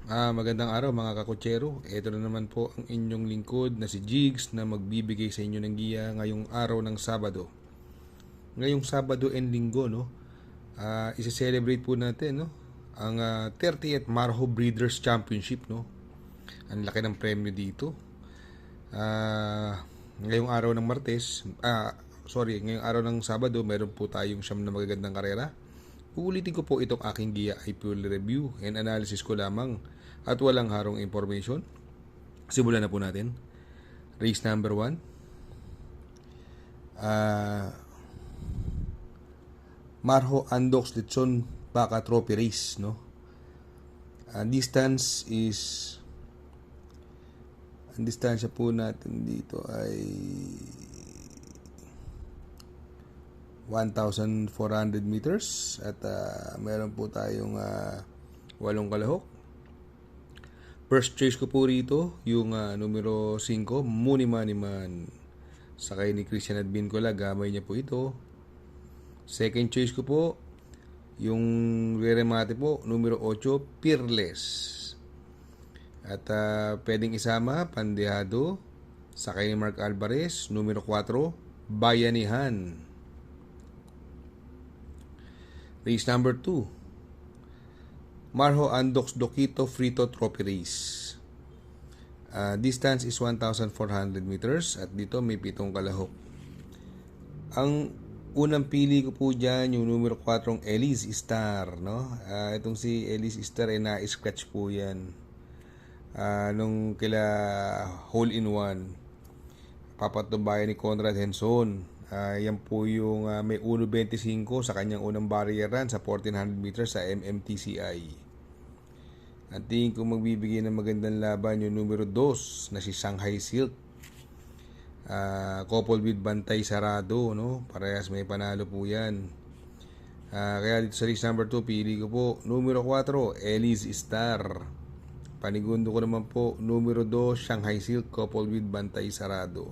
Magandang araw mga kakutsero. Ito na naman po ang inyong lingkod na si Jigs na magbibigay sa inyo ng giya ngayong araw ng Sabado. Ngayong Sabado and Linggo, no? Isi-celebrate po natin, no? Ang 30th Marho Breeders Championship, no? Ang laki ng premyo dito. Ngayong araw ng ngayong araw ng Sabado, meron po tayong siyam na magagandang karera. Uulitin ko po itong aking giya ay purely review and analysis ko lamang at walang harong information. Simulan na po natin. Race number 1. Marho Andox Lechon Baka Trophy Race, no? Ang distansya po natin dito ay 1,400 meters at meron po tayong 8 kalahok. First choice ko po rito yung numero 5, Muni Maniman. Sakay ni Christian Advincola, gamay niya po ito. Second choice ko po yung re-remate po, numero 8, Peerless. At pwedeng isama, Pandeado, sakay ni Mark Alvarez, numero 4, Bayanihan. Race number 2, Marho Andox Doquito Frito Trophy Race. Distance is 1,400 meters at dito may 7 kalahok. Ang unang pili ko po dyan yung numero 4, Elise Star, no? Itong si Elise Star ay na-scratch po yan nung kila hole in one, papatubayan ni Conrad Henson. Yan po yung may 1.25 sa kanyang unang barrier run sa 1,400 meters sa MMTCI. At tingin ko magbibigay ng magandang laban yung numero 2 na si Shanghai Silk. Coupled with Bantay Sarado, no? Parehas may panalo po yan. Kaya dito sa race number 2, pili ko po numero 4, Elise Star. Panigundo ko naman po numero 2, Shanghai Silk, coupled with Bantay Sarado.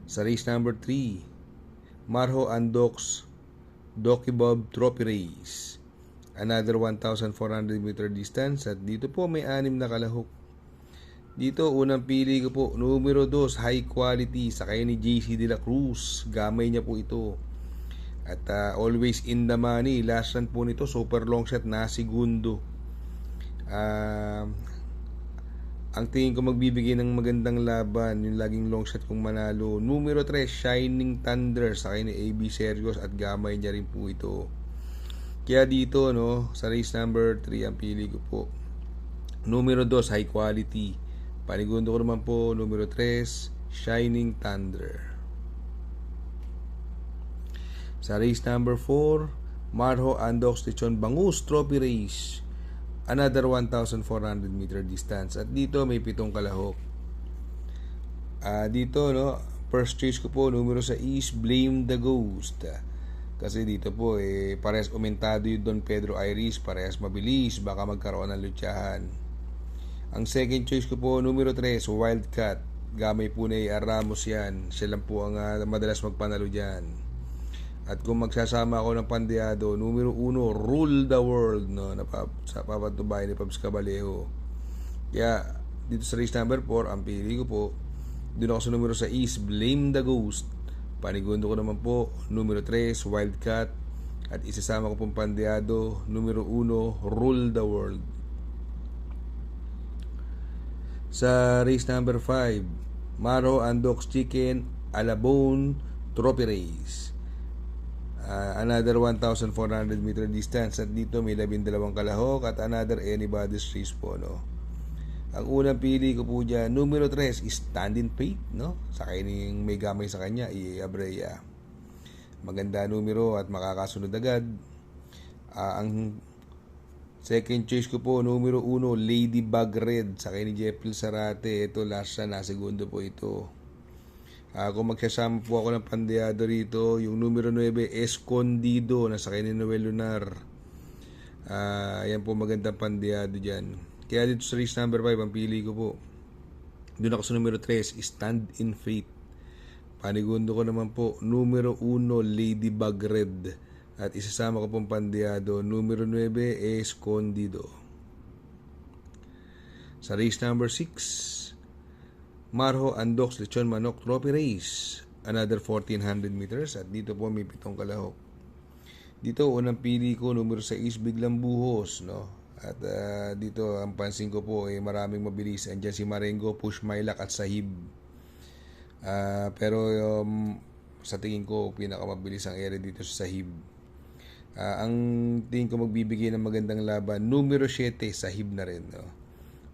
Sa race number 3, Marho Andox Doki Bob Trophy Race. Another 1,400 meter distance at dito po may 6 na kalahok. Dito unang pili ko po numero 2, High Quality, sakay ni JC De La Cruz. Gamay niya po ito. At always in the money. Last run po nito, super long shot na segundo. Ang tingin ko magbibigay ng magandang laban, yung laging long shot kong manalo, numero 3, Shining Thunder, sakay ni AB Serios at gamay niya rin po ito. Kaya dito, no, sa race number 3 ang pili ko po numero 2, High Quality. Panigundo ko naman po numero 3, Shining Thunder. Sa race number 4, Marho Andox Lechon Bangus Trophy Race. Another 1,400 meter distance. At dito may 7 kalahok. Dito, no, first choice ko po numero 6, Blame the Ghost. Kasi dito po parehas umentado yung Don Pedro Iris, parehas mabilis, baka magkaroon ng lutyahan. Ang second choice ko po numero 3, Wildcat. Gamay po ni Ramos yan. Siya lang po ang madalas magpanalo dyan. At kung magsasama ako ng Pandeado, numero 1, Rule the World, no, sa papatubay ni Pabs Cabalejo. Kaya dito sa race number 4, ang pili ko po, doon ako sa numero 6, Blame the Ghost. Panigundo ko naman po numero 3, Wildcat. At isasama ko pong Pandeado, numero 1, Rule the World. Sa race number 5, Marho Andox Chicken Alabone Trophy Race. Another 1,400 meter distance at dito may 12 kalahok at another anybody's race po, no. Ang unang pili ko po dyan, numero 3 is Standing Faith, no. Sakay niyong may gamay sa kanya, Abrea. Maganda numero at makakasunod agad. Ang second choice ko po, numero 1, Ladybug Red, sakay ni Jeffrey Sarate. Ito last na segundo po ito. Kung magsasama po ako ng Pandeado rito, yung numero 9, Escondido, na sakay ni Noel Lunar. Yan po magandang Pandeado dyan. Kaya dito sa race number 5, ang pili ko po, doon ako sa numero 3, Stand in Faith. Panigundo ko naman po, numero 1, Ladybug Red. At isasama ko pong Pandeado, numero 9, Escondido. Sa race number 6, Marho Andox Lechon Manok Trophy Race. Another 1400 meters at dito po may 7 kalahok. Dito unang pili ko numero 6 Biglang Buhos, no? At dito ang pansin ko po ay maraming mabilis. Andiyan si Marengo, Push My Luck at Sahib. Pero sa tingin ko pinakamabilis ang ere dito sa Sahib. Ang tingin ko magbibigay ng magandang laban numero 7 Sahib na rin, no?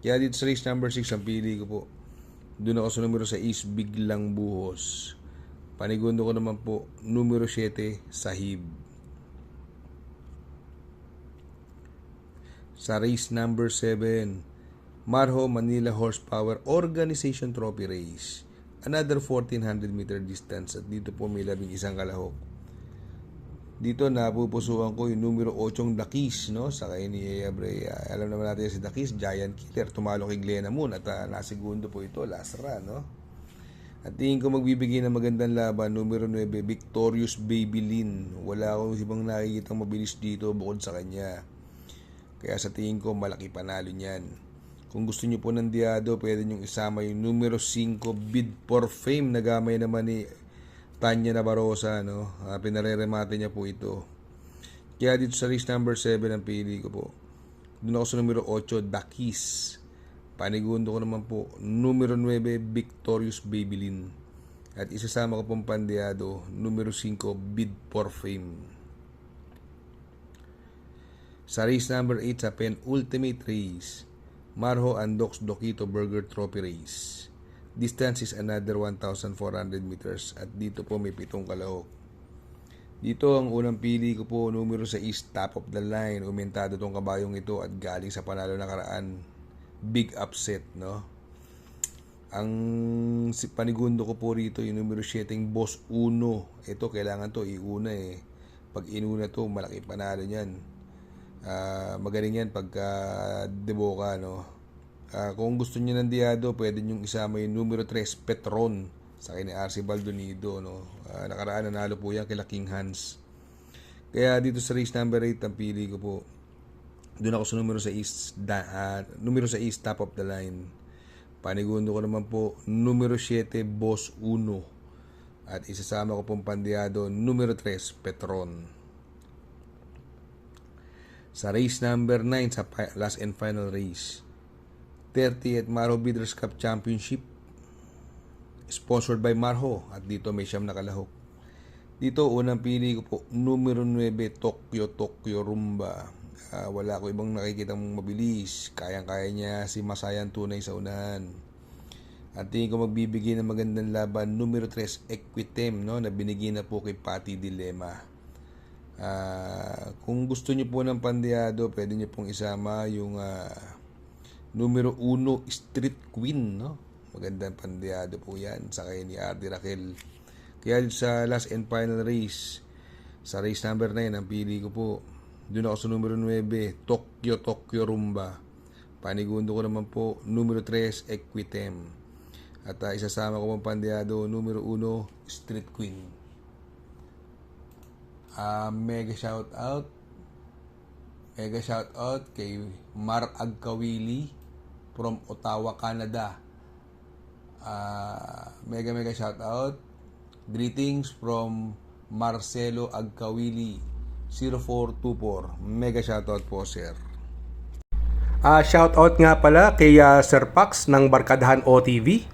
Kaya dito sa race number 6 ang pili ko po. Doon ako sa numero 6 Biglang Buhos. Panigundo ko naman po numero 7 Sahib. Sa race number 7, Marho Manila Horsepower Organization Trophy Race. Another 1400 meter distance at dito po may 11 kalahok. Dito napupusuan ko yung numero 8 Dakis, no? Sakay ni Abre. Alam naman natin si Dakis, Giant Killer, tumalo kay Glenna Moon at nasigundo po ito last run, no? At tingin ko magbibigay ng magandang laban numero 9 Victorious Babylin. Wala akong ibang nakikitang mabilis dito bukod sa kanya. Kaya sa tingin ko malaki panalo niyan. Kung gusto niyo po ng diado, pwede niyo isama yung numero 5 Bid for Fame na gamay naman ni Tanya Nabarosa, no? Pinareremate niya po ito. Kaya dito sa race number 7 ang pili ko po. Doon ako sa numero 8 Dakis. Panigundo ko naman po numero 9 Victorious Babylin. At isasama ko pong pandiado numero 5 Bid for Fame. Sa race number 8 sa penultimate race, Marho Andox Dokito Burger Trophy Race. Distance is another 1,400 meters at dito po may 7 kalahok. Dito ang unang pili ko po numero 6 Top of the Line. Umentado tong kabayong ito at galing sa panalo nakaraan. Big upset, no? Ang panigundo ko po rito yung numero 7 Boss Uno. Ito kailangan to iuna eh. Pag inuna to malaki panalo niyan. Magaling yan pagka deboka, no? Kung gusto niyo ng diado, pwede niyo isama yung numero 3 Petron sa kay ni RC Baldonido, no? Nakaraan nanalo po yan kay King Hans. Kaya dito sa race number 8 ang pili ko po. Doon ako sa numero 6 Top of the Line. Panigundo ko naman po numero 7 Boss Uno. At isasama ko pong pandiado numero 3 Petron. Sa race number 9 sa last and final race, 30th Marho Bidders Cup Championship, sponsored by Marho, at dito may 9 na kalahok. Dito unang pili ko po numero 9 Tokyo Rumba. Wala ko ibang nakikitang mabilis. Kayang-kaya niya si Masayan Tunay sa unahan. At tingin ko magbibigay ng magandang laban numero 3 Equitem, no, na binigay na po kay Patty Dilema. Kung gusto niyo po ng pandiado, pwede niyo pong isama yung numero 1 Street Queen, no? Magandang pandiado po yan sa kay ni RD Raquel. Kaya sa last and final race, sa race number 9 ang pili ko po, doon ako sa numero 9 Tokyo Rumba. Panigundo ko naman po numero 3 Equitem. At isasama ko pang pandiado numero 1 Street Queen. Mega shout out kay Mar Agkawili from Ottawa, Canada. Mega shout out. Greetings from Marcelo Agkawili 0424. Mega shout out po, sir. Shout out nga pala kay Sir Pax ng Barkadahan OTV.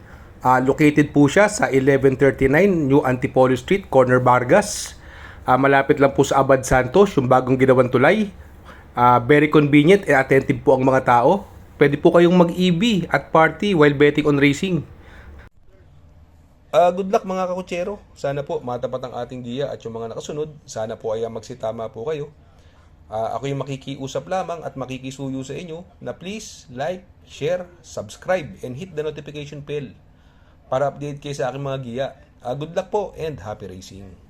Located po siya sa 1139 New Antipolo Street, Corner Vargas. Malapit lang po sa Abad Santos, yung bagong ginawang tulay. Very convenient and attentive po ang mga tao. Pwede po kayong mag-EB at party while betting on racing. Good luck mga kakutsero. Sana po matapat ang ating giya at yung mga nakasunod. Sana po ay magsitama po kayo. Ako yung makikiusap lamang at makikisuyo sa inyo na please like, share, subscribe, and hit the notification bell para update kayo sa aking mga giya. Good luck po and happy racing.